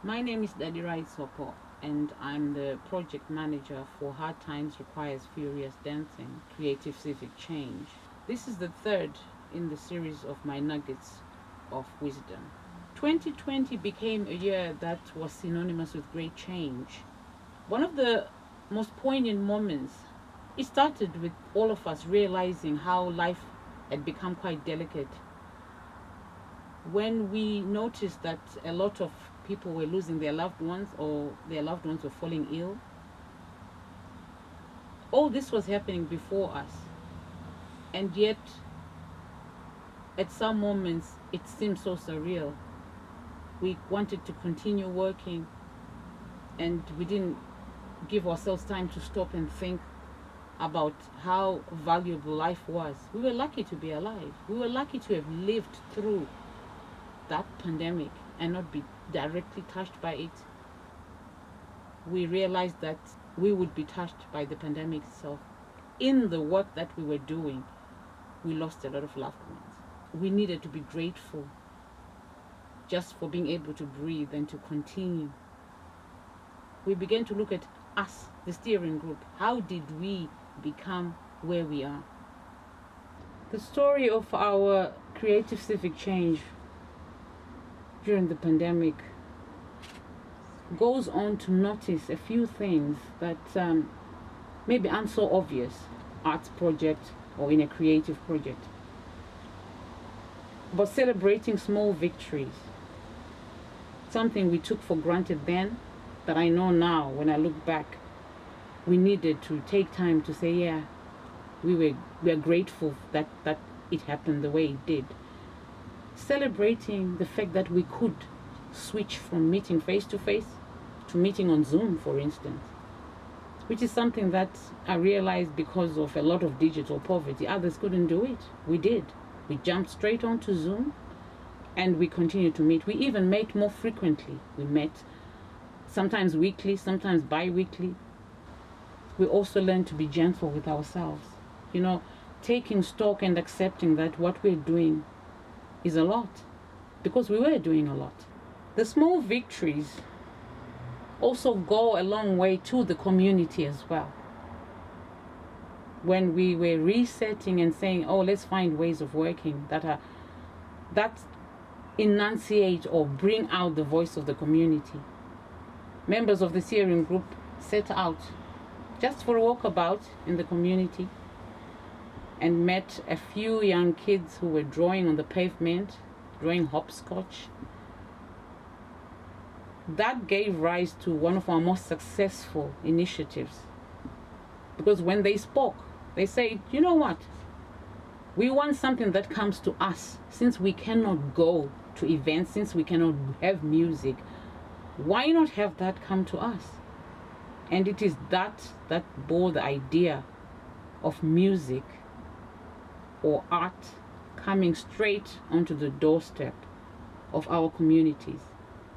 My name is Dadirai and I'm the project manager for Hard Times Requires Furious Dancing, Creative Civic Change. This is the third in the series of my nuggets of wisdom. 2020 became a year that was synonymous with great change. One of the most poignant moments, it started with all of us realizing how life had become quite delicate. When we noticed that a lot of people were losing their loved ones or their loved ones were falling ill, all this was happening before us. And yet, at some moments, it seemed so surreal. We wanted to continue working and we didn't give ourselves time to stop and think about how valuable life was. We were lucky to be alive. We were lucky to have lived through that pandemic and not be directly touched by it. We realized that we would be touched by the pandemic itself. In the work that we were doing, we lost a lot of loved ones. We needed to be grateful just for being able to breathe and to continue. We began to look at us, the steering group. How did we become where we are? The story of our creative civic change during the pandemic goes on to notice a few things that maybe aren't so obvious, arts project or in a creative project, but celebrating small victories, something we took for granted then, that I know now when I look back, we needed to take time to say, yeah, we are grateful that it happened the way it did. Celebrating the fact that we could switch from meeting face to face to meeting on Zoom, for instance, which is something that I realized because of a lot of digital poverty. Others couldn't do it. We did. We jumped straight onto Zoom and we continued to meet. We even met more frequently. We met sometimes weekly, sometimes bi-weekly. We also learned to be gentle with ourselves. Taking stock and accepting that what we're doing is a lot, because we were doing a lot. The small victories also go a long way to the community as well. When we were resetting and saying, oh, let's find ways of working that enunciate or bring out the voice of the community. Members of the steering group set out just for a walkabout in the community and met a few young kids who were drawing on the pavement, drawing hopscotch. That gave rise to one of our most successful initiatives. Because when they spoke, they said, you know what? We want something that comes to us. Since we cannot go to events, since we cannot have music, why not have that come to us? And it is that bore the idea of music or art coming straight onto the doorstep of our communities.